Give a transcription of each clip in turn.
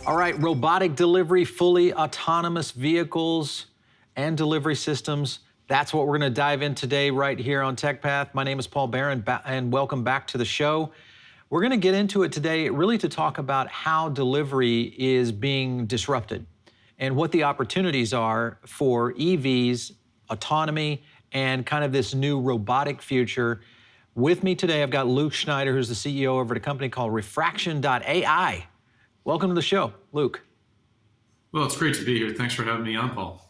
All right, robotic delivery, fully autonomous vehicles and delivery systems. That's what we're going to dive in today right here on TechPath. My name is Paul Barron, and welcome back to the show. We're going to get into it today really to talk about how delivery is being disrupted and what the opportunities are for EVs, autonomy, and kind of this new robotic future. With me today, I've got Luke Schneider, who's the CEO over at a company called Refraction AI. Welcome to the show, Luke. Well, it's great to be here. Thanks for having me on, Paul.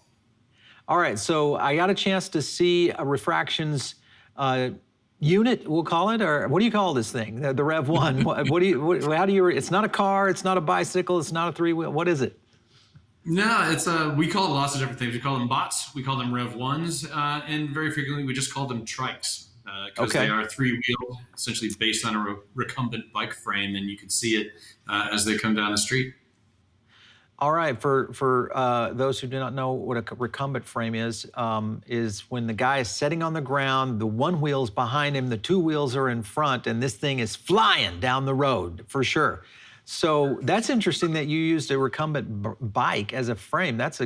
All right, so I got a chance to see a Refraction's unit, we'll call it, or what do you call this thing? The REV-1. How do you? It's not a car. It's not a bicycle. It's not a three-wheel. What is it? No, it's we call it lots of different things. We call them bots. We call them REV-1s, and very frequently we just call them trikes because they are three-wheel, essentially based on a recumbent bike frame, and you can see it as they come down the street. All right, for those who do not know what a recumbent frame is when the guy is sitting on the ground, the one wheel's behind him, the two wheels are in front, and this thing is flying down the road, for sure. So that's interesting that you used a recumbent bike as a frame. That's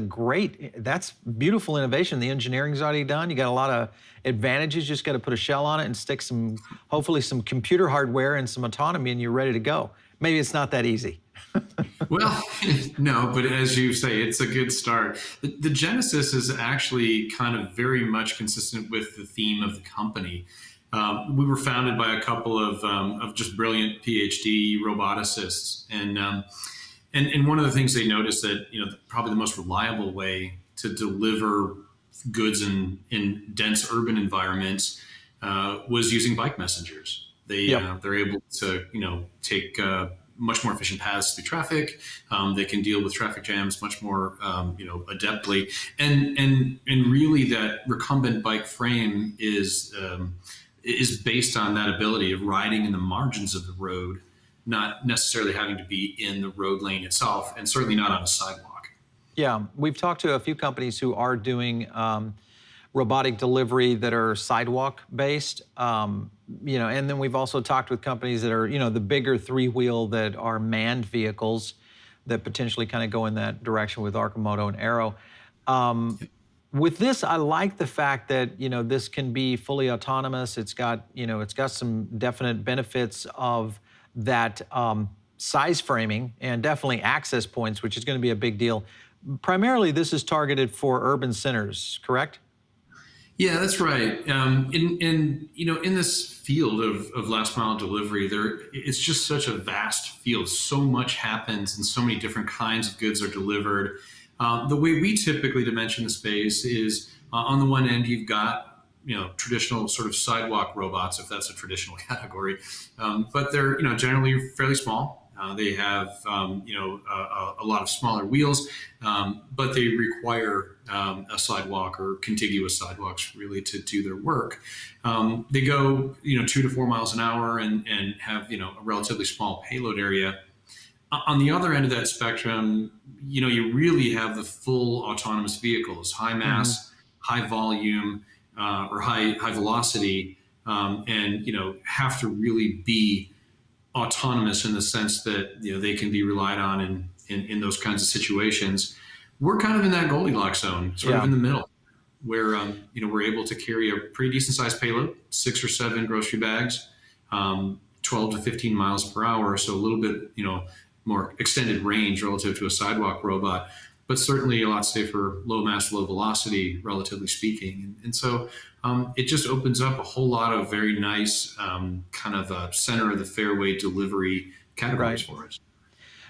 beautiful innovation. The engineering's already done. You got a lot of advantages. You just got to put a shell on it and stick hopefully some computer hardware and some autonomy, and you're ready to go. Maybe it's not that easy. Well, no, but as you say, it's a good start. The genesis is actually kind of very much consistent with the theme of the company. We were founded by a couple of just brilliant PhD roboticists, and one of the things they noticed that probably the most reliable way to deliver goods in dense urban environments was using bike messengers. They're able to take much more efficient paths through traffic. They can deal with traffic jams much more adeptly, and really that recumbent bike frame is based on that ability of riding in the margins of the road, not necessarily having to be in the road lane itself, and certainly not on a sidewalk. Yeah, we've talked to a few companies who are doing robotic delivery that are sidewalk based, and then we've also talked with companies that are, the bigger three-wheel that are manned vehicles that potentially kind of go in that direction with Arcimoto and Aero. With this, I like the fact that, this can be fully autonomous. It's got some definite benefits of that size framing and definitely access points, which is going to be a big deal. Primarily, this is targeted for urban centers, correct? Yeah, that's right. In this field of last mile delivery, it's just such a vast field. So much happens, and so many different kinds of goods are delivered. The way we typically dimension the space is on the one end, you've got traditional sort of sidewalk robots, if that's a traditional category, but they're generally fairly small. They have a lot of smaller wheels, but they require a sidewalk or contiguous sidewalks really to do their work. They go 2 to 4 miles an hour and have a relatively small payload area. On the other end of that spectrum, you really have the full autonomous vehicles, high mass, high volume, or high velocity, and have to really be autonomous in the sense that they can be relied on in those kinds of situations. We're kind of in that Goldilocks zone, sort of in the middle, where we're able to carry a pretty decent sized payload, 6 or 7 grocery bags, 12 to 15 miles per hour, so a little bit more extended range relative to a sidewalk robot, but certainly a lot safer, low mass, low velocity, relatively speaking. And so it just opens up a whole lot of very nice kind of center of the fairway delivery categories for us.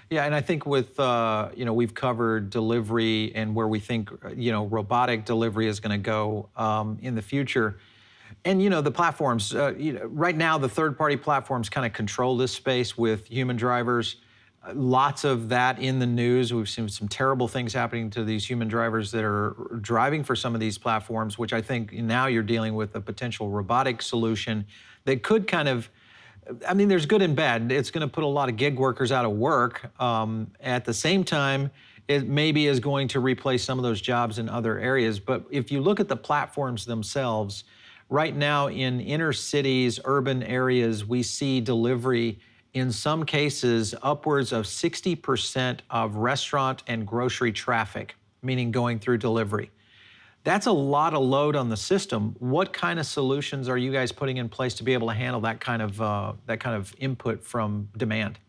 Yeah, and I think with, we've covered delivery and where we think, robotic delivery is going to go in the future. And, the platforms, right now the third-party platforms kind of control this space with human drivers. Lots of that in the news. We've seen some terrible things happening to these human drivers that are driving for some of these platforms, which I think now you're dealing with a potential robotic solution that could kind of, there's good and bad. It's going to put a lot of gig workers out of work. At the same time, it maybe is going to replace some of those jobs in other areas. But if you look at the platforms themselves, right now in inner cities, urban areas, we see delivery in some cases, upwards of 60% of restaurant and grocery traffic, meaning going through delivery. That's a lot of load on the system. What kind of solutions are you guys putting in place to be able to handle that kind of input from demand?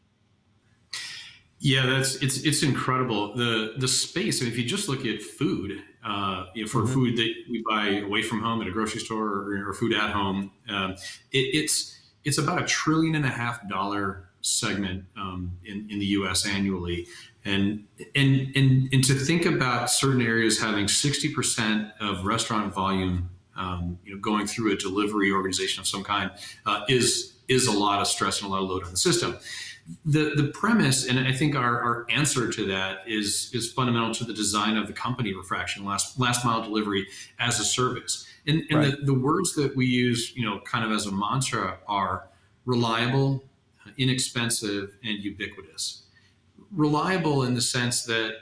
Yeah, it's incredible. The space. I mean, if you just look at food, for Hmm. food that we buy away from home at a grocery store or food at home, it's about $1.5 trillion segment in the U.S. annually, and and to think about certain areas having 60% of restaurant volume, going through a delivery organization of some kind, is a lot of stress and a lot of load on the system. The premise, and I think our answer to that is fundamental to the design of the company, Refraction, last mile delivery as a service. And Right. the words that we use, kind of as a mantra, are reliable, inexpensive, and ubiquitous. Reliable in the sense that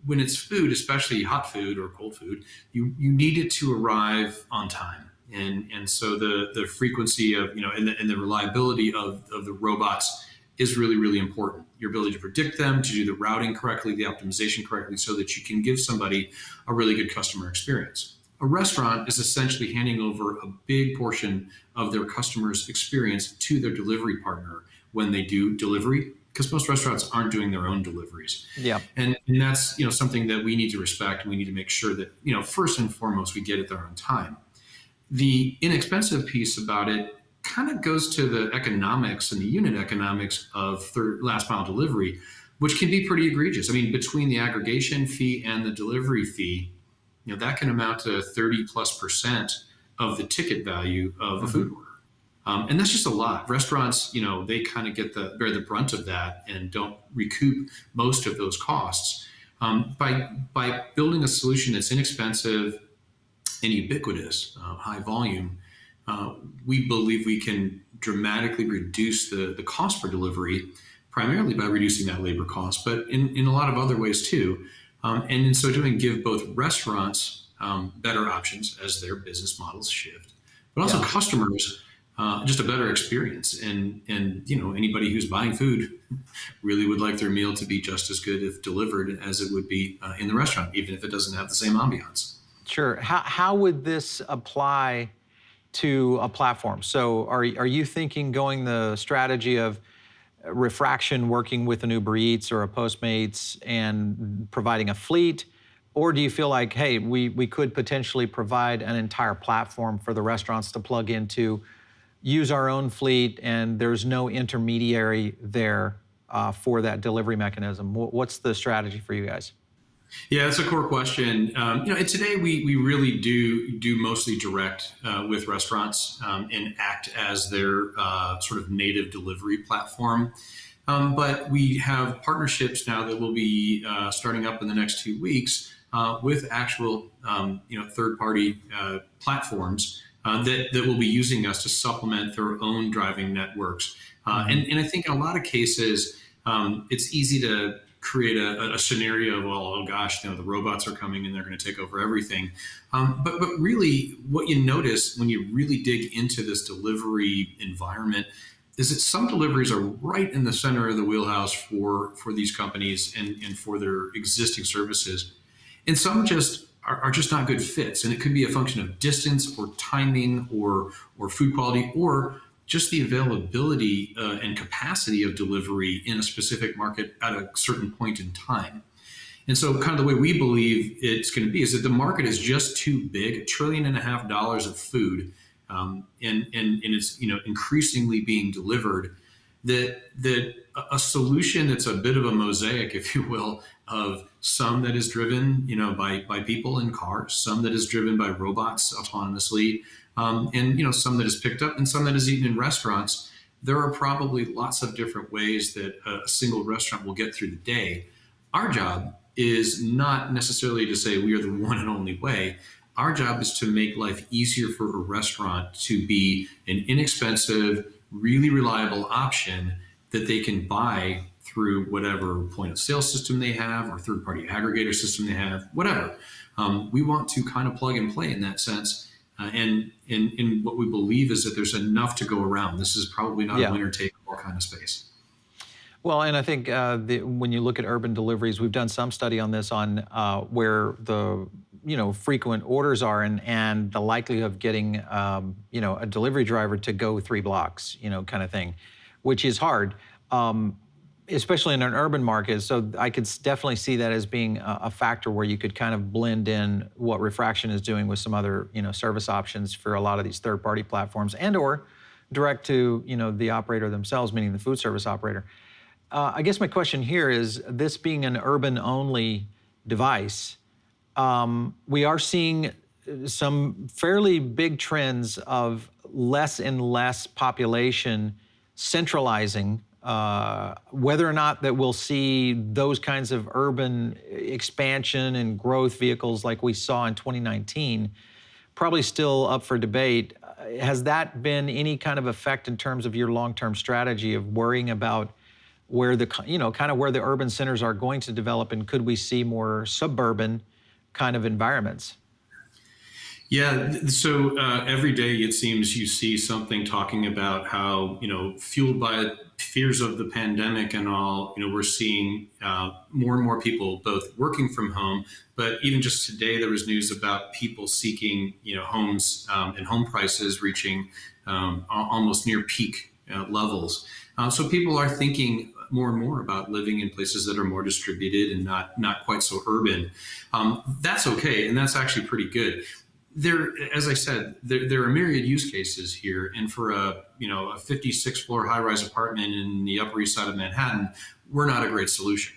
when it's food, especially hot food or cold food, you need it to arrive on time. And so the frequency of, and the reliability of the robots is really, really important. Your ability to predict them, to do the routing correctly, the optimization correctly, so that you can give somebody a really good customer experience. A restaurant is essentially handing over a big portion of their customer's experience to their delivery partner when they do delivery, because most restaurants aren't doing their own deliveries. Yeah. And that's, something that we need to respect, and we need to make sure that, first and foremost, we get it there on time. The inexpensive piece about it kind of goes to the economics and the unit economics of last mile delivery, which can be pretty egregious. I mean, between the aggregation fee and the delivery fee, that can amount to 30+% of the ticket value of a Hmm. food order. And that's just a lot. Restaurants, they kind of bear the brunt of that and don't recoup most of those costs. By building a solution that's inexpensive and ubiquitous, high volume, we believe we can dramatically reduce the cost per delivery, primarily by reducing that labor cost, but in a lot of other ways too. And in so doing, give both restaurants better options as their business models shift, but also Yeah. customers just a better experience. And anybody who's buying food really would like their meal to be just as good if delivered as it would be in the restaurant, even if it doesn't have the same ambiance. Sure. How would this apply to a platform? So are you thinking going the strategy of Refraction working with an Uber Eats or a Postmates and providing a fleet? Or do you feel like, hey, we could potentially provide an entire platform for the restaurants to plug into, use our own fleet, and there's no intermediary there for that delivery mechanism? What's the strategy for you guys? Yeah, that's a core question. And today we really do mostly direct with restaurants, and act as their sort of native delivery platform. But we have partnerships now that will be starting up in the next 2 weeks with actual third party platforms that will be using us to supplement their own driving networks. Hmm. And I think in a lot of cases, it's easy to create a scenario of, well, oh gosh, the robots are coming and they're going to take over everything. But really, what you notice when you really dig into this delivery environment is that some deliveries are right in the center of the wheelhouse for these companies and for their existing services, and some just are just not good fits. And it could be a function of distance or timing or food quality, or just the availability and capacity of delivery in a specific market at a certain point in time. And so, kind of the way we believe it's going to be is that the market is just too big, $1.5 trillion of food, and it's increasingly being delivered. That a solution that's a bit of a mosaic, if you will, of some that is driven by people in cars, some that is driven by robots autonomously, and some that is picked up, and some that is eaten in restaurants. There are probably lots of different ways that a single restaurant will get through the day. Our job is not necessarily to say we are the one and only way. Our job is to make life easier for a restaurant to be an inexpensive, really reliable option that they can buy through whatever point of sale system they have or third party aggregator system they have, whatever. We want to kind of plug and play in that sense. And what we believe is that there's enough to go around. This is probably not a Yeah. winner take all kind of space. Well, and I think when you look at urban deliveries, we've done some study on this on where the frequent orders are and the likelihood of getting a delivery driver to go 3 blocks, kind of thing, which is hard, especially in an urban market. So I could definitely see that as being a factor where you could kind of blend in what Refraction is doing with some other service options for a lot of these third-party platforms and/or direct to the operator themselves, meaning the food service operator. I guess my question here is, this being an urban-only device, we are seeing some fairly big trends of less and less population centralizing. Whether or not that we'll see those kinds of urban expansion and growth vehicles like we saw in 2019, probably still up for debate. Has that been any kind of effect in terms of your long-term strategy of worrying about where kind of where the urban centers are going to develop, and could we see more suburban kind of environments? Yeah, so every day it seems you see something talking about how, fueled by fears of the pandemic and all, we're seeing more and more people both working from home, but even just today there was news about people seeking, homes and home prices reaching almost near peak levels. So people are thinking more and more about living in places that are more distributed and not quite so urban. That's okay, and that's actually pretty good. There, as I said, there are myriad use cases here, and for a 56 floor high rise apartment in the Upper East Side of Manhattan, we're not a great solution.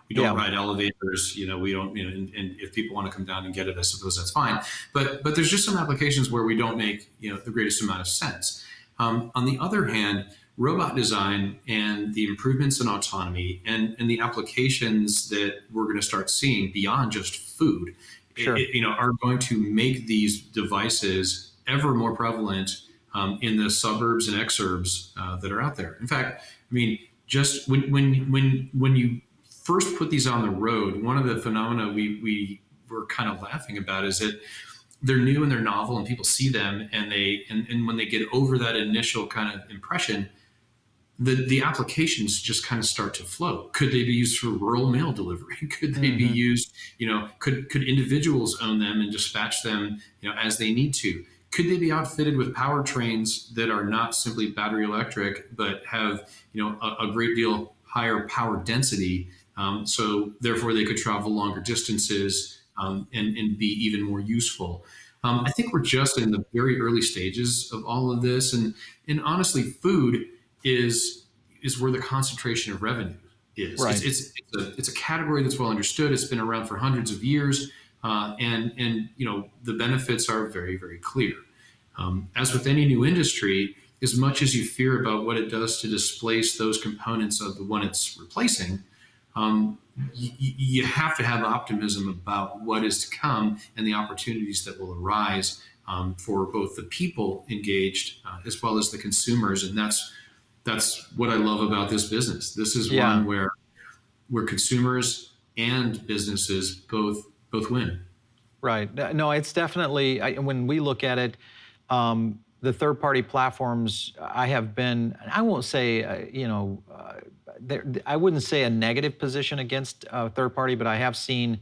We don't ride elevators, we don't, and if people want to come down and get it, I suppose that's fine. But there's just some applications where we don't make the greatest amount of sense. On the other hand, robot design and the improvements in autonomy and the applications that we're going to start seeing beyond just food, Sure. are going to make these devices ever more prevalent in the suburbs and exurbs that are out there. In fact, I mean, just when you first put these on the road, one of the phenomena we were kind of laughing about is that they're new and they're novel, and people see them, and when they get over that initial kind of impression, the applications just kind of start to flow. Could they be used for rural mail delivery? Could they be used, could individuals own them and dispatch them, as they need to? Could they be outfitted with powertrains that are not simply battery electric, but have, a great deal higher power density? So therefore they could travel longer distances and be even more useful. I think we're just in the very early stages of all of this. And honestly, food is where the concentration of revenue is. Right. It's a category that's well understood. It's been around for hundreds of years, and the benefits are very, very clear. As with any new industry, as much as you fear about what it does to displace those components of the one it's replacing, you have to have optimism about what is to come and the opportunities that will arise for both the people engaged as well as the consumers, and that's what I love about this business. This is one where consumers and businesses both win. Right. No, it's definitely, when we look at it, the third-party platforms, I won't say, I wouldn't say a negative position against third-party, but I have seen,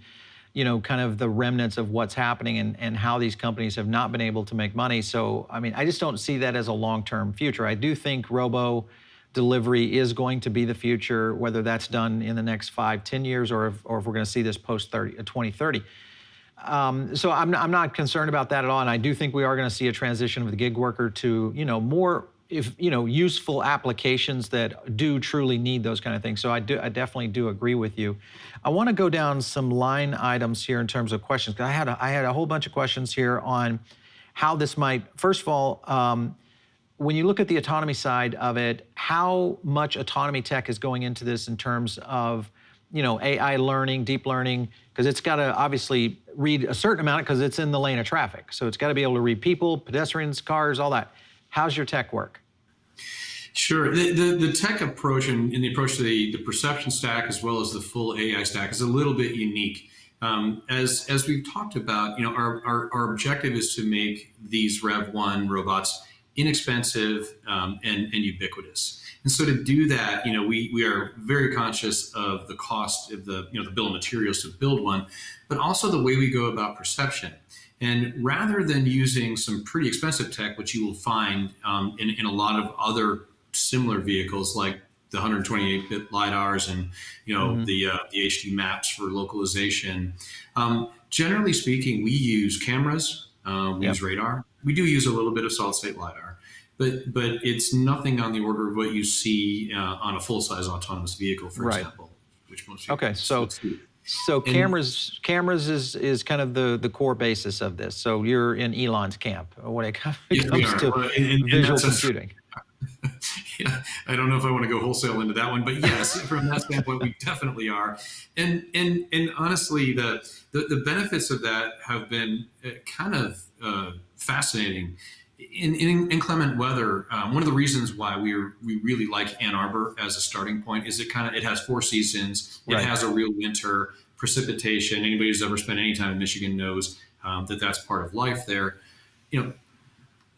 kind of the remnants of what's happening and how these companies have not been able to make money. So, I mean, I just don't see that as a long-term future. I do think robo delivery is going to be the future, whether that's done in the next 5-10 years or if we're going to see this post 2030. So I'm not concerned about that at all, and I do think we are going to see a transition of the gig worker to more useful applications that do truly need those kind of things. So I definitely do agree with you. I want to go down some line items here in terms of questions, because I had a whole bunch of questions here on how this might. First of all, when you look at the autonomy side of it, how much autonomy tech is going into this in terms of AI learning, deep learning, because it's got to obviously read a certain amount because it's in the lane of traffic. So it's got to be able to read people, pedestrians, cars, all that. How's your tech work? Sure. The tech approach and the approach to the perception stack as well as the full AI stack is a little bit unique. As we've talked about, our objective is to make these REV-1 robots inexpensive, and ubiquitous. And so to do that, we are very conscious of the cost of the bill of materials to build one, but also the way we go about perception. And rather than using some pretty expensive tech, which you will find in a lot of other similar vehicles, like the 128-bit lidars and the HD maps for localization. Generally speaking, we use cameras, we use radar. We do use a little bit of solid-state lidar, but it's nothing on the order of what you see on a full-size autonomous vehicle, for example, which most people would see. So cameras is kind of the core basis of this. So you're in Elon's camp when it comes to visual computing. Yeah, I don't know if I want to go wholesale into that one, but yes, from that standpoint, we definitely are. And honestly, the benefits of that have been kind of fascinating. In inclement weather, one of the reasons why we really like Ann Arbor as a starting point is it has 4 seasons. It has a real winter, precipitation. Anybody who's ever spent any time in Michigan knows that that's part of life there.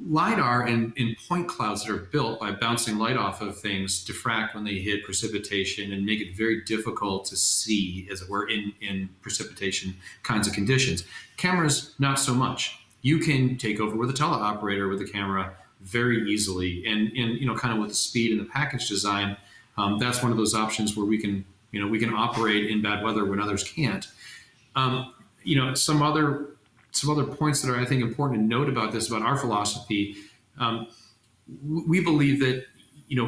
LiDAR and point clouds that are built by bouncing light off of things diffract when they hit precipitation and make it very difficult to see, as it were, in precipitation kinds of conditions. Cameras, not so much. You can take over with a teleoperator with a camera very easily, and kind of with the speed and the package design, that's one of those options where we can operate in bad weather when others can't. Some other points that are, I think, important to note about this, about our philosophy. We believe that,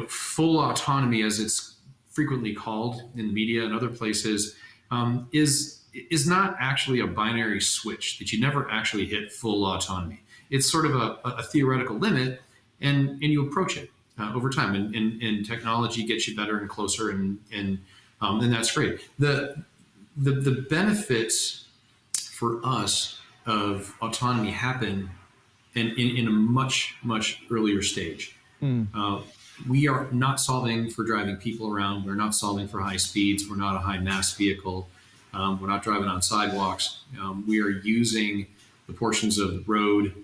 full autonomy, as it's frequently called in the media and other places, is not actually a binary switch, that you never actually hit full autonomy. It's sort of a theoretical limit, and you approach it over time, and technology gets you better and closer, and that's great. The benefits for us of autonomy happen in a much, much earlier stage. We are not solving for driving people around. We're not solving for high speeds. We're not a high mass vehicle. We're not driving on sidewalks. We are using the portions of the road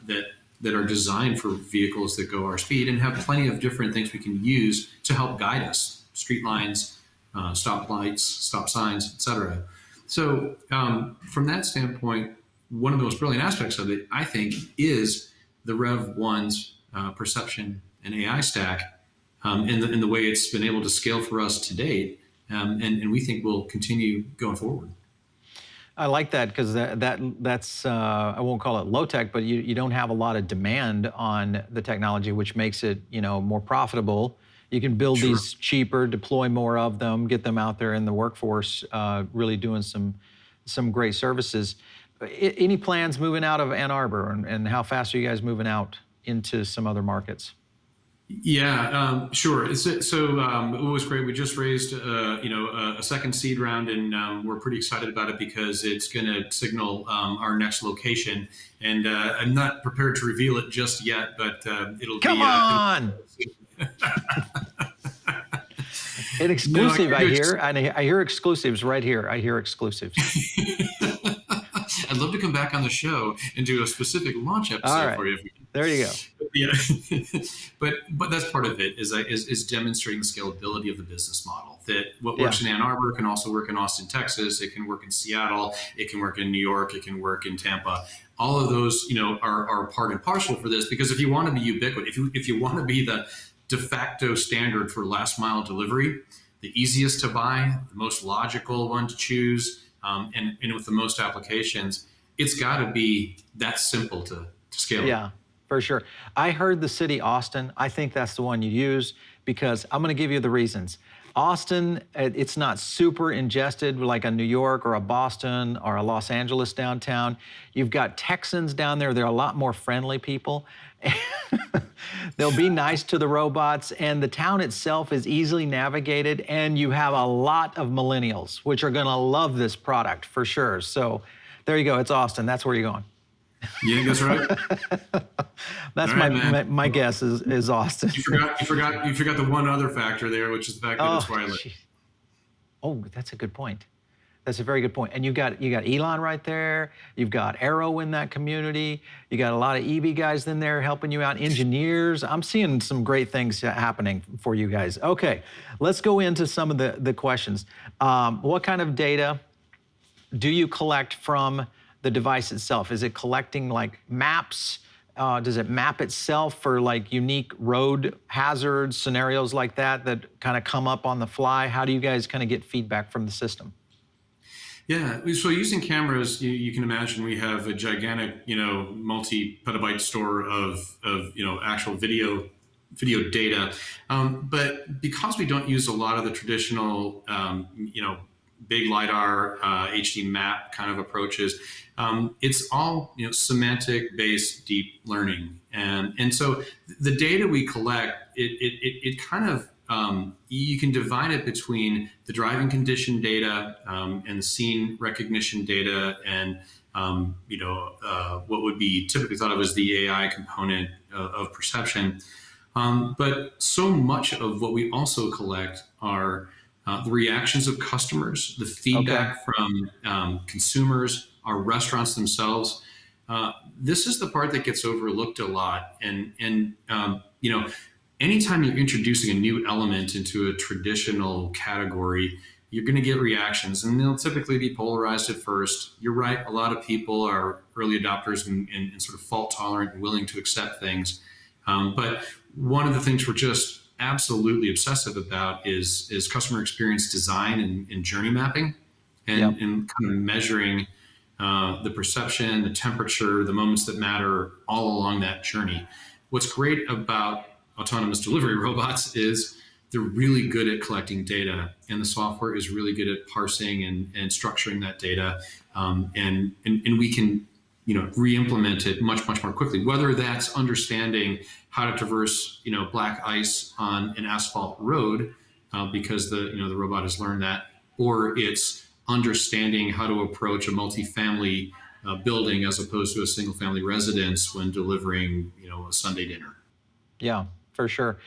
that are designed for vehicles that go our speed, and have plenty of different things we can use to help guide us: street lines, stop lights, stop signs, etc. So from that standpoint, one of the most brilliant aspects of it, I think, is the REV-1's perception and AI stack, in the way it's been able to scale for us to date, and we think will continue going forward. I like that, because that's I won't call it low tech, but you don't have a lot of demand on the technology, which makes it more profitable. You can build these cheaper, deploy more of them, get them out there in the workforce, really doing some great services. Any plans moving out of Ann Arbor, and how fast are you guys moving out into some other markets? Yeah, sure. It was great. We just raised, a second seed round, and we're pretty excited about it because it's going to signal our next location. And I'm not prepared to reveal it just yet, but it'll be. Come on! An exclusive, I hear. I hear exclusives right here. I hear exclusives. I'd love to come back on the show and do a specific launch episode for you. There you go. Yeah, but that's part of it, is demonstrating the scalability of the business model. That what works in Ann Arbor can also work in Austin, Texas. It can work in Seattle. It can work in New York. It can work in Tampa. All of those, are part and parcel for this, because if you want to be ubiquitous, if you want to be the de facto standard for last mile delivery, the easiest to buy, the most logical one to choose, and with the most applications, it's got to be that simple to scale. Yeah, for sure. I heard the city Austin. I think that's the one you use, because I'm going to give you the reasons. Austin, it's not super ingested like a New York or a Boston or a Los Angeles downtown. You've got Texans down there. They're a lot more friendly people. They'll be nice to the robots, and the town itself is easily navigated, and you have a lot of millennials, which are going to love this product for sure. So there you go. It's Austin. That's where you're going. You think that's right? That's right, my guess is Austin. You forgot the one other factor there, which is the fact that it's wireless. Oh, that's a good point. That's a very good point. And you got Elon right there. You've got Arrow in that community. You got a lot of EV guys in there helping you out. Engineers. I'm seeing some great things happening for you guys. Okay, let's go into some of the questions. What kind of data do you collect from the device itself? Is it collecting like maps? Does it map itself for like unique road hazards, scenarios like that kind of come up on the fly? How do you guys kind of get feedback from the system? Yeah, so using cameras, you can imagine we have a gigantic, multi-petabyte store of actual video data. But because we don't use a lot of the traditional, big LiDAR, HD map kind of approaches, it's all semantic based deep learning, and so the data we collect, it kind of you can divide it between the driving condition data and the scene recognition data, and what would be typically thought of as the AI component of perception. But so much of what we also collect are the reactions of customers, the Okay. feedback from consumers, our restaurants themselves. This is the part that gets overlooked a lot, and anytime you're introducing a new element into a traditional category, you're going to get reactions, and they'll typically be polarized at first. You're right, a lot of people are early adopters and sort of fault tolerant and willing to accept things. But one of the things we're just absolutely obsessive about is customer experience design and journey mapping, Yep. and kind of measuring the perception, the temperature, the moments that matter all along that journey. What's great about autonomous delivery robots is they're really good at collecting data, and the software is really good at parsing and structuring that data, and we can re-implement it much more quickly. Whether that's understanding how to traverse black ice on an asphalt road because the robot has learned that, or it's understanding how to approach a multifamily building as opposed to a single family residence when delivering a Sunday dinner. Yeah, for sure.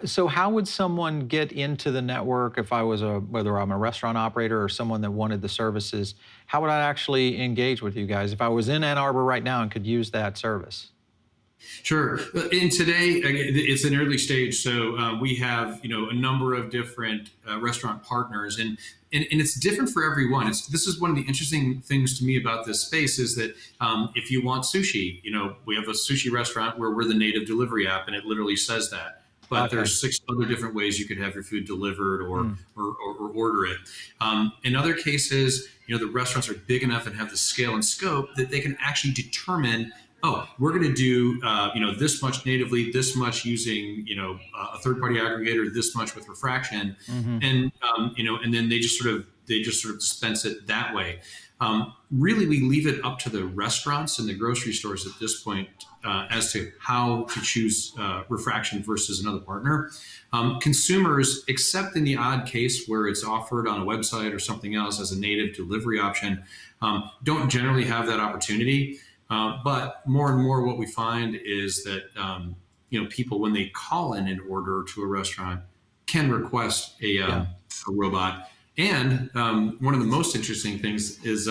So how would someone get into the network if I was whether I'm a restaurant operator or someone that wanted the services? How would I actually engage with you guys if I was in Ann Arbor right now and could use that service? Sure. And today, it's an early stage, so we have a number of different restaurant partners, and it's different for everyone. This is one of the interesting things to me about this space is that if you want sushi, we have a sushi restaurant where we're the native delivery app, and it literally says that. But Okay. there's 6 other different ways you could have your food delivered or Mm. or order it. In other cases, the restaurants are big enough and have the scale and scope that they can actually determine, oh, we're going to do this much natively, this much using a third party aggregator, this much with refraction, Hmm. and then they just sort of dispense it that way. Really, we leave it up to the restaurants and the grocery stores at this point as to how to choose refraction versus another partner. Consumers, except in the odd case where it's offered on a website or something else as a native delivery option, don't generally have that opportunity. But more and more, what we find is that people, when they call in an order to a restaurant, can request Yeah. a robot. And one of the most interesting things is,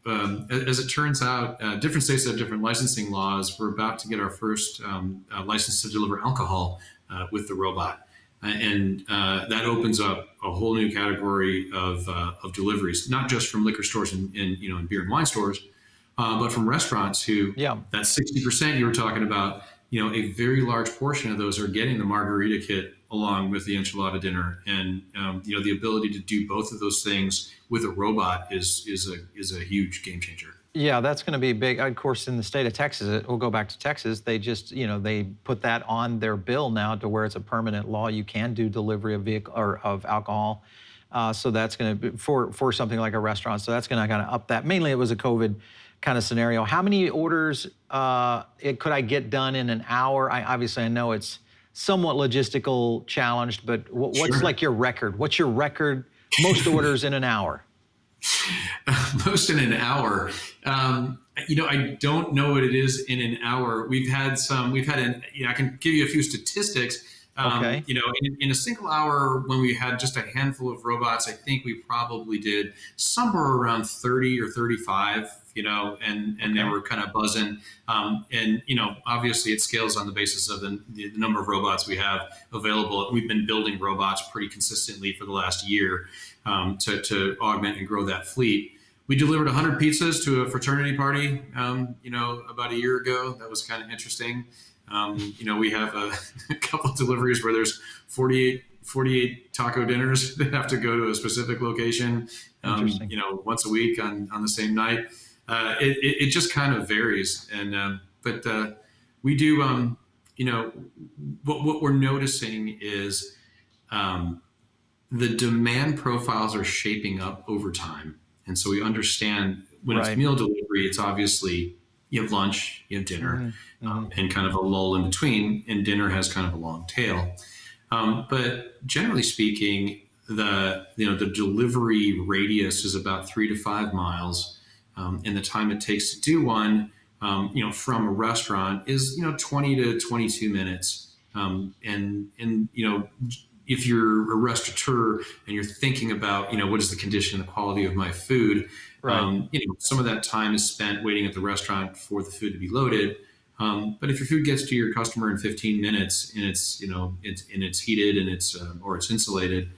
as it turns out, different states have different licensing laws. We're about to get our first license to deliver alcohol with the robot. And that opens up a whole new category of deliveries, not just from liquor stores and beer and wine stores, but from restaurants who, Yeah. that 60% you were talking about, a very large portion of those are getting the margarita kit along with the enchilada dinner. And, the ability to do both of those things with a robot is a huge game changer. Yeah, that's going to be big. Of course, in the state of Texas, we'll go back to Texas. They just, they put that on their bill now to where it's a permanent law. You can do delivery of vehicle or of alcohol. So that's going to be for something like a restaurant. So that's going to kind of up that. Mainly, it was a COVID kind of scenario. How many orders could I get done in an hour? Obviously, I know it's somewhat logistical challenged, but what's Sure. like your record? What's your record? Most orders in an hour? Most in an hour. I don't know what it is in an hour. I can give you a few statistics. Okay. In a single hour, when we had just a handful of robots, I think we probably did somewhere around 30 or 35, and they Okay. were kind of buzzing. And, obviously it scales on the basis of the number of robots we have available. We've been building robots pretty consistently for the last year to augment and grow that fleet. We delivered 100 pizzas to a fraternity party, about a year ago. That was kind of interesting. We have a couple of deliveries where there's 48 taco dinners that have to go to a specific location, Interesting. once a week on the same night. It just kind of varies. But we do, what we're noticing is the demand profiles are shaping up over time. And so we understand when it's Right. meal delivery, it's obviously you have lunch, you have dinner, Hmm. Hmm. and kind of a lull in between, and dinner has kind of a long tail. But generally speaking, the delivery radius is about 3 to 5 miles, and the time it takes to do one, from a restaurant is 20 to 22 minutes. And if you're a restaurateur and you're thinking about what is the condition and the quality of my food, Right. some of that time is spent waiting at the restaurant for the food to be loaded. But if your food gets to your customer in 15 minutes and it's heated and or it's insulated,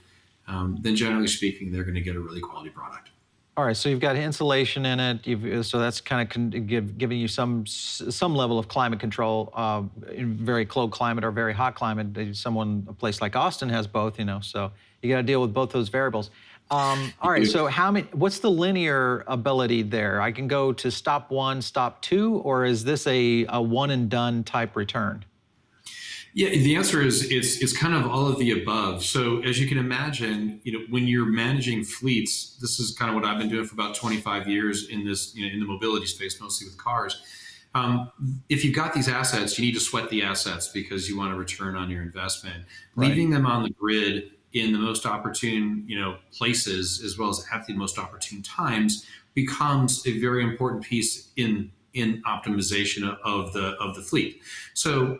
then generally speaking, they're going to get a really quality product. All right, so you've got insulation in it. So that's kind of giving you some level of climate control in very cold climate or very hot climate. A place like Austin has both, so you got to deal with both those variables. All right, so what's the linear ability there? I can go to stop one, stop two, or is this a one and done type return? Yeah, the answer is it's kind of all of the above. So as you can imagine, when you're managing fleets, this is kind of what I've been doing for about 25 years in this, in the mobility space, mostly with cars. If you've got these assets, you need to sweat the assets because you want a return on your investment. Right. Leaving them on the grid in the most opportune, places as well as at the most opportune times becomes a very important piece in optimization of the fleet. So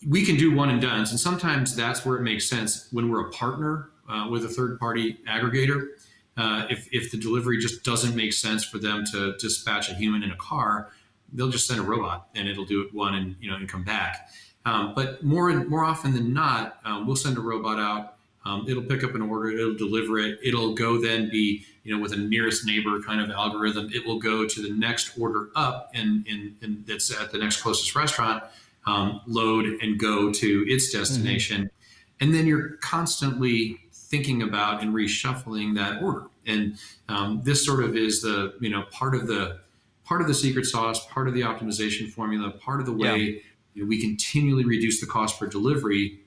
we can do one and dones, and sometimes that's where it makes sense when we're a partner with a third party aggregator. If the delivery just doesn't make sense for them to dispatch a human in a car, they'll just send a robot and it'll do it one and come back. But more often than not, we'll send a robot out. It'll pick up an order, it'll deliver it, it'll go then be with a nearest neighbor kind of algorithm. It will go to the next order up, and that's at the next closest restaurant. Load and go to its destination. Mm-hmm. And then you're constantly thinking about and reshuffling that order. And this sort of is the part of the secret sauce, part of the optimization formula, part of the way we continually reduce the cost per delivery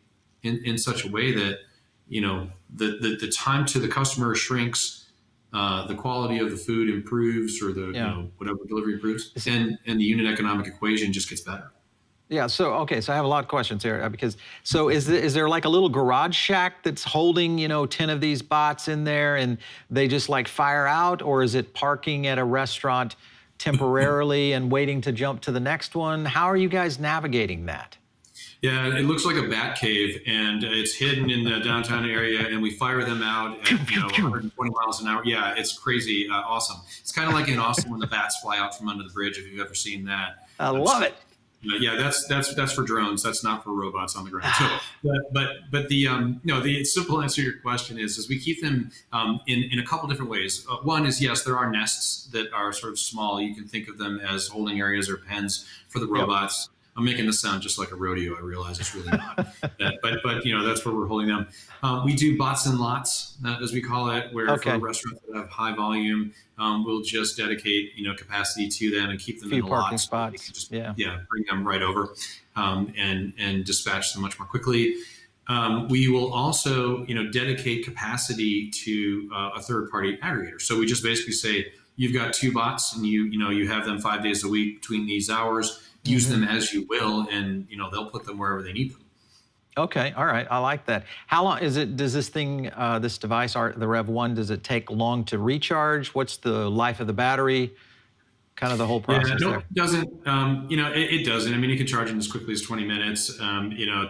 in such a way that the time to the customer shrinks, the quality of the food improves, or the whatever delivery improves, and the unit economic equation just gets better. Yeah. So okay. So I have a lot of questions here because is there like a little garage shack that's holding 10 of these bots in there and they just like fire out, or is it parking at a restaurant temporarily and waiting to jump to the next one? How are you guys navigating that? Yeah, it looks like a bat cave, and it's hidden in the downtown area, and we fire them out at 120 miles an hour. Yeah, it's crazy, awesome. It's kind of like in Austin when the bats fly out from under the bridge. If you've ever seen that, I love it. Yeah, that's for drones. That's not for robots on the ground. So, but the simple answer to your question is we keep them in a couple different ways. One is, yes, there are nests that are sort of small. You can think of them as holding areas or pens for the robots. Yep. I'm making this sound just like a rodeo. I realize it's really not, but that's where we're holding them. We do bots and lots, as we call it, where for restaurants that have high volume, we'll just dedicate capacity to them and keep them in the lots. Spots. So just, bring them right over and dispatch them much more quickly. We will also dedicate capacity to a third party aggregator. So we just basically say you've got 2 bots and you have them 5 days a week between these hours. Use them as you will, and they'll put them wherever they need them. Okay, all right, I like that. How long is it? Does this thing, this device, the REV-1, does it take long to recharge? What's the life of the battery? kind of the whole Yeah, process no, there. it doesn't. It doesn't. I mean, you can charge them as quickly as 20 minutes.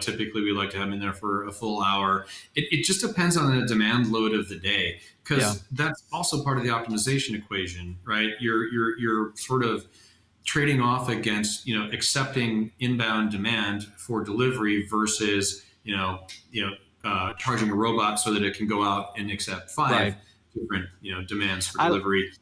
Typically we like to have them in there for a full hour. It just depends on the demand load of the day, Yeah, because that's also part of the optimization equation, right? You're sort of trading off against, accepting inbound demand for delivery versus, charging a robot so that it can go out and accept five right. different, demands for I delivery.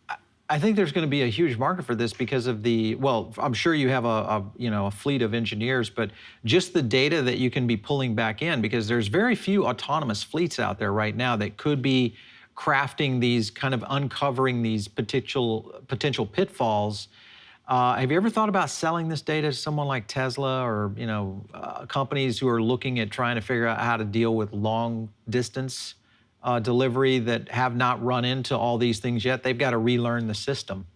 I think there's going to be a huge market for this because of the, well, I'm sure you have a fleet of engineers, but just the data that you can be pulling back in, because there's very few autonomous fleets out there right now that could be crafting these, kind of uncovering these potential pitfalls. Have you ever thought about selling this data to someone like Tesla, or companies who are looking at trying to figure out how to deal with long distance delivery that have not run into all these things yet? They've got to relearn the system.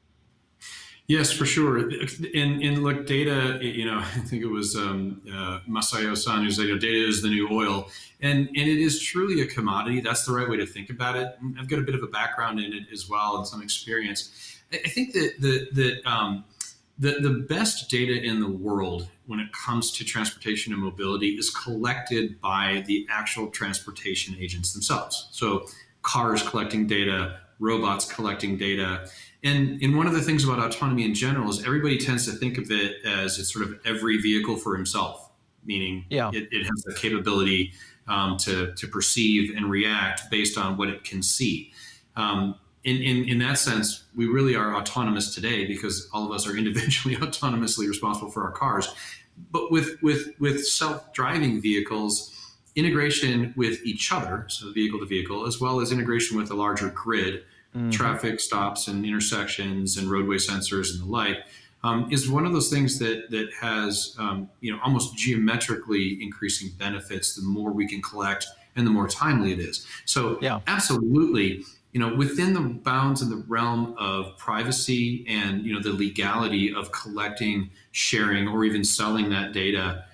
Yes, for sure. In look, data. I think it was Masayo Son who said, "Data is the new oil," and it is truly a commodity. That's the right way to think about it. And I've got a bit of a background in it as well and some experience. I think that the best data in the world when it comes to transportation and mobility is collected by the actual transportation agents themselves. So cars collecting data, robots collecting data. And one of the things about autonomy in general is everybody tends to think of it as it's sort of every vehicle for himself, meaning Yeah, it has the capability to perceive and react based on what it can see. In that sense, we really are autonomous today because all of us are individually autonomously responsible for our cars. But with self-driving vehicles, integration with each other, so vehicle to vehicle, as well as integration with a larger grid, hmm, traffic stops and intersections and roadway sensors and the like, is one of those things that has almost geometrically increasing benefits the more we can collect and the more timely it is. So yeah, absolutely, within the bounds and the realm of privacy and the legality of collecting, sharing, or even selling that data,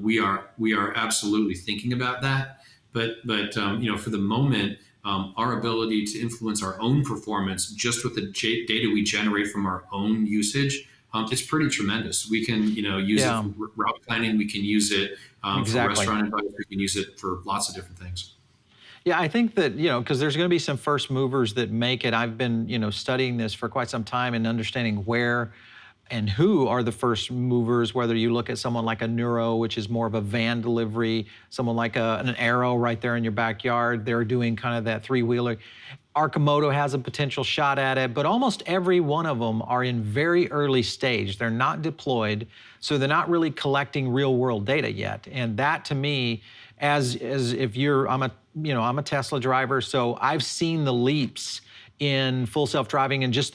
we are absolutely thinking about that. But for the moment, our ability to influence our own performance just with the data we generate from our own usage, it's pretty tremendous. We can, use it yeah, for route planning. We can use it for exactly. restaurant advice. We can use it for lots of different things. Yeah, I think that, because there's going to be some first movers that make it. I've been, studying this for quite some time and understanding where and who are the first movers, whether you look at someone like a Neuro, which is more of a van delivery, someone like an Arrow right there in your backyard. They're doing kind of that three-wheeler. Arcimoto has a potential shot at it, but almost every one of them are in very early stage. They're not deployed, so they're not really collecting real world data yet. And that to me, as if you're, I'm a Tesla driver, so I've seen the leaps in full self-driving and just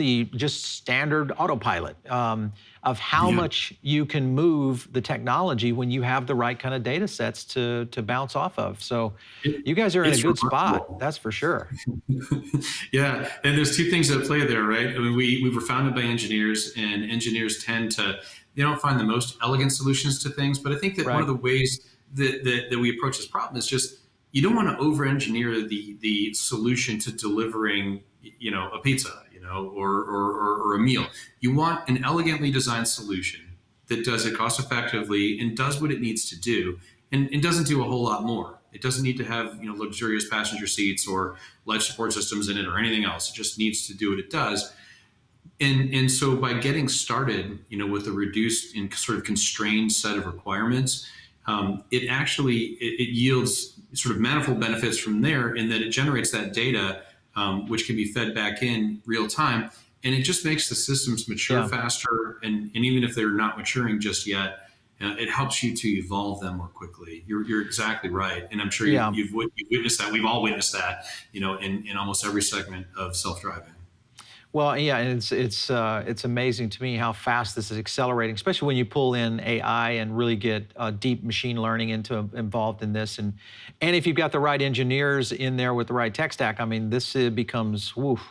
standard autopilot, of how Yeah. much you can move the technology when you have the right kind of data sets to bounce off of. So It, you guys are in a it's good spot, remarkable. that's for sure. Yeah, and there's two things at play there, right? I mean, we were founded by engineers, and engineers tend to they don't find the most elegant solutions to things. But I think that one of Right. the ways that we approach this problem is just you don't want to over-engineer the solution to delivering, a pizza, or a meal. You want an elegantly designed solution that does it cost effectively and does what it needs to do, and doesn't do a whole lot more. It doesn't need to have luxurious passenger seats or life support systems in it or anything else. It just needs to do what it does. And so by getting started, with a reduced and sort of constrained set of requirements, it actually it yields sort of manifold benefits from there in that it generates that data, which can be fed back in real time, and it just makes the systems mature Yeah. faster. And even if they're not maturing just yet, it helps you to evolve them more quickly. You're exactly right, and I'm sure Yeah. you've witnessed that. We've all witnessed that, in almost every segment of self-driving. Well, yeah, and it's amazing to me how fast this is accelerating, especially when you pull in AI and really get deep machine learning involved in this, and if you've got the right engineers in there with the right tech stack, I mean, this becomes woof.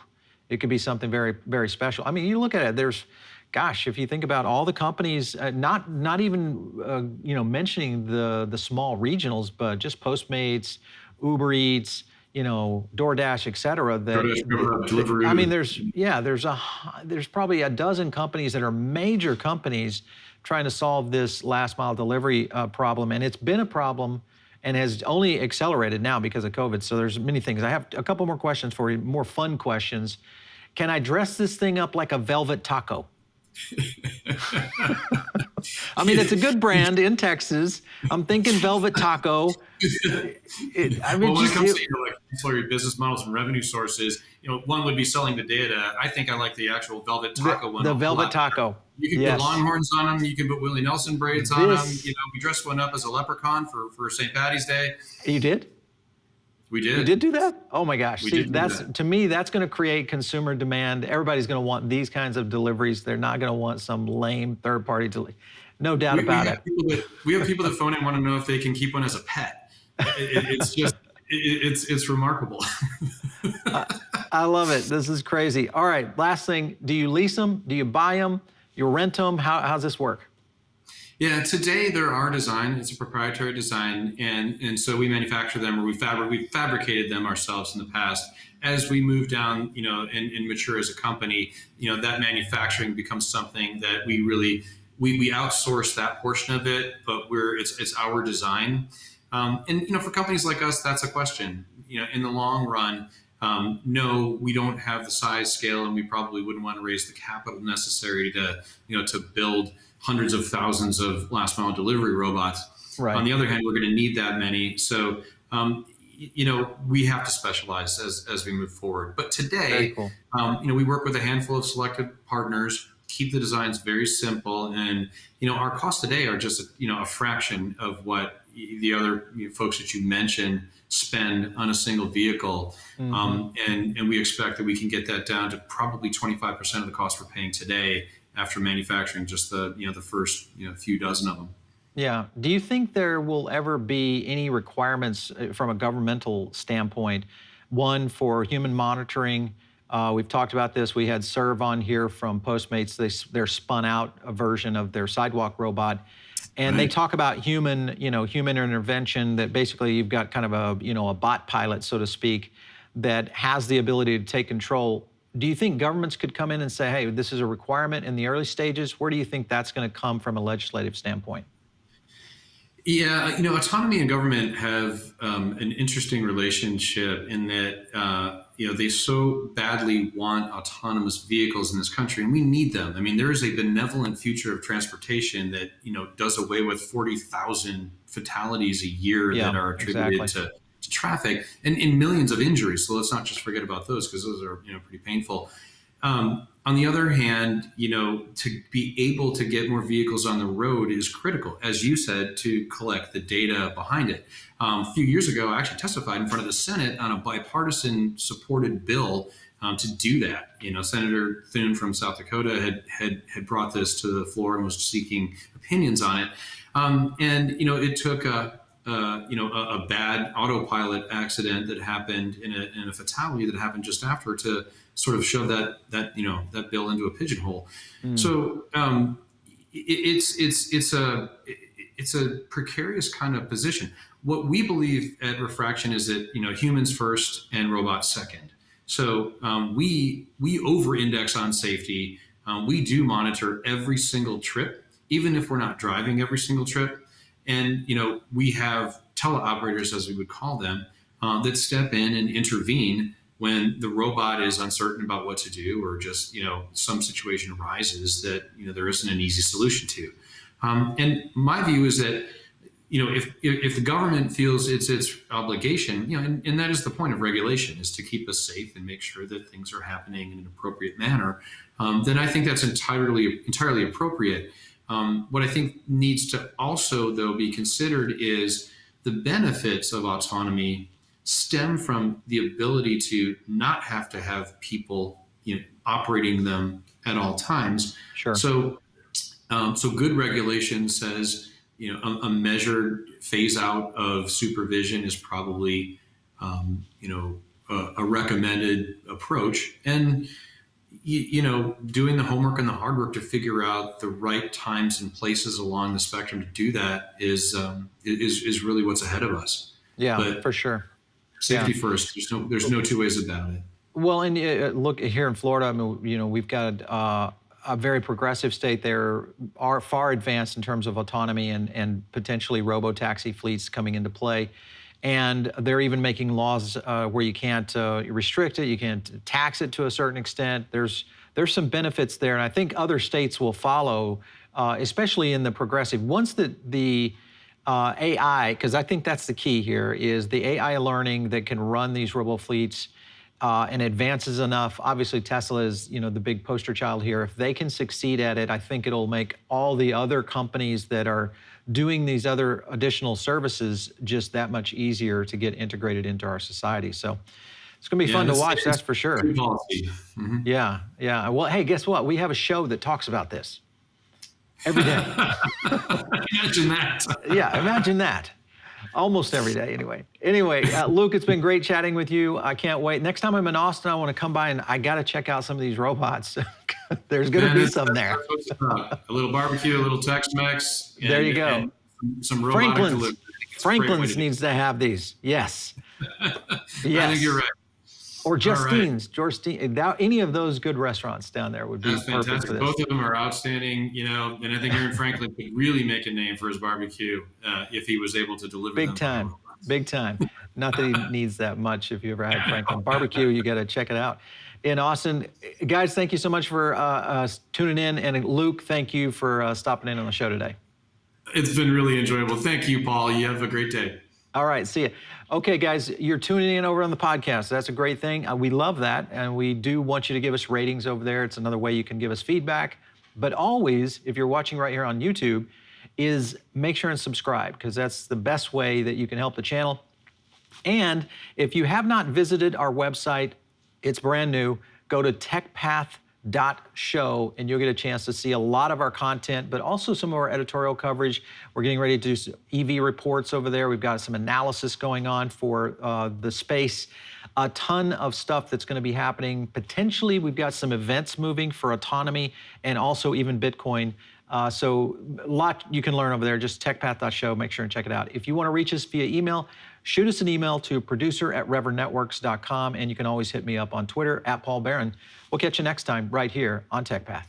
It could be something very very special. I mean, you look at it. There's, gosh, if you think about all the companies, not even mentioning the small regionals, but just Postmates, Uber Eats, DoorDash, et cetera, DoorDash, I mean, Deliveroo. there's probably a dozen companies that are major companies trying to solve this last mile delivery problem. And it's been a problem and has only accelerated now because of COVID. So there's many things. I have a couple more questions for you, more fun questions. Can I dress this thing up like a velvet taco? I mean, it's a good brand in Texas. I'm thinking velvet taco. I mean, Well, when it comes to like ancillary business models and revenue sources, one would be selling the data. I think I like the actual velvet taco one. The velvet taco. You can put longhorns on them. You can put Willie Nelson braids on them. We dressed one up as a leprechaun for St. Patty's Day. You did? We did. You did do that? Oh my gosh. We See, did that's that. To me, that's going to create consumer demand. Everybody's going to want these kinds of deliveries. They're not going to want some lame third-party delivery. No doubt about it. We have people that phone in and want to know if they can keep one as a pet. It's just, it's remarkable. I love it. This is crazy. All right, last thing. Do you lease them? Do you buy them? You rent them? How's this work? Yeah, today they're our design. It's a proprietary design, and so we manufacture them, or we fabricated them ourselves in the past. As we move down, and mature as a company, that manufacturing becomes something that we really we outsource that portion of it, but it's our design. And for companies like us, that's a question. In the long run, no, we don't have the size, scale, and we probably wouldn't want to raise the capital necessary to build hundreds of thousands of last mile delivery robots. Right. On the other hand, we're going to need that many. So, we have to specialize as we move forward. But today, cool. We work with a handful of selected partners, keep the designs very simple. And, our costs today are just, a fraction of what the other folks that you mentioned spend on a single vehicle. Mm-hmm. And we expect that we can get that down to probably 25% of the cost we're paying today after manufacturing just the first few dozen of them. Yeah. Do you think there will ever be any requirements from a governmental standpoint? One, for human monitoring. We've talked about this. We had Serve on here from Postmates. They're spun out a version of their sidewalk robot. And They talk about human intervention, that basically you've got kind of a bot pilot, so to speak, that has the ability to take control. Do you think governments could come in and say, hey, this is a requirement in the early stages? Where do you think that's going to come from a legislative standpoint? Yeah, autonomy and government have an interesting relationship in that, they so badly want autonomous vehicles in this country, and we need them. I mean, there is a benevolent future of transportation that, does away with 40,000 fatalities a year that are attributed to traffic and millions of injuries. So let's not just forget about those, because those are, pretty painful. On the other hand, to be able to get more vehicles on the road is critical, as you said, to collect the data behind it. A few years ago, I actually testified in front of the Senate on a bipartisan supported bill to do that. Senator Thune from South Dakota had brought this to the floor and was seeking opinions on it. And it took a bad autopilot accident that happened in a fatality that happened just after to sort of shove that bill into a pigeonhole. So it's a precarious kind of position. What we believe at Refraction is that humans first and robots second. So we over-index on safety. We do monitor every single trip, even if we're not driving every single trip. And we have teleoperators, as we would call them, that step in and intervene when the robot is uncertain about what to do, or just some situation arises that there isn't an easy solution to. And my view is that if the government feels it's its obligation, and that is the point of regulation, is to keep us safe and make sure that things are happening in an appropriate manner, then I think that's entirely appropriate. What I think needs to also, though, be considered is the benefits of autonomy stem from the ability to not have to have people operating them at all times. Sure. So good regulation says a measured phase out of supervision is probably a recommended approach, and doing the homework and the hard work to figure out the right times and places along the spectrum to do that is really what's ahead of us. Yeah, for sure. Safety first. There's no two ways about it. Well, and look here in Florida, I mean, we've got a very progressive state there, are far advanced in terms of autonomy and potentially robo-taxi fleets coming into play. And they're even making laws where you can't restrict it, you can't tax it to a certain extent. There's some benefits there, and I think other states will follow, especially in the progressive. Once the AI, because I think that's the key here, is the AI learning that can run these robo fleets and advances enough. Obviously, Tesla is the big poster child here. If they can succeed at it, I think it'll make all the other companies that are doing these other additional services just that much easier to get integrated into our society. So it's going to be fun to watch, that's for sure. Mm-hmm. Yeah, yeah. Well, hey, guess what? We have a show that talks about this every day. Imagine that. Yeah, imagine that. Almost every day, anyway. Anyway, Luke, it's been great chatting with you. I can't wait. Next time I'm in Austin, I want to come by and I got to check out some of these robots. There's going to be some there. A little barbecue, a little Tex-Mex. There you go. And some robotic delivery. Franklin's needs to have these. Yes. Yes. I think you're right. Or Justine's. Right. Any of those good restaurants down there would be perfect for this. Both of them are outstanding, and I think Aaron Franklin could really make a name for his barbecue if he was able to deliver Big time. Big time. Not that he needs that much. If you ever had Franklin barbecue, you got to check it out in Austin. Guys, thank you so much for tuning in. And Luke, thank you for stopping in on the show today. It's been really enjoyable. Thank you, Paul. You have a great day. All right, see you. Okay, guys, you're tuning in over on the podcast. That's a great thing. We love that, and we do want you to give us ratings over there. It's another way you can give us feedback. But always, if you're watching right here on YouTube, is make sure and subscribe, because that's the best way that you can help the channel. And if you have not visited our website, it's brand new. Go to techpath.show, and you'll get a chance to see a lot of our content, but also some of our editorial coverage. We're getting ready to do some EV reports over there. We've got some analysis going on for the space. A ton of stuff that's going to be happening. Potentially, we've got some events moving for autonomy and also even Bitcoin. So a lot you can learn over there. Just techpath.show. Make sure and check it out. If you want to reach us via email, shoot us an email to producer@revernetworks.com, and you can always hit me up on Twitter @PaulBaron. We'll catch you next time right here on TechPath.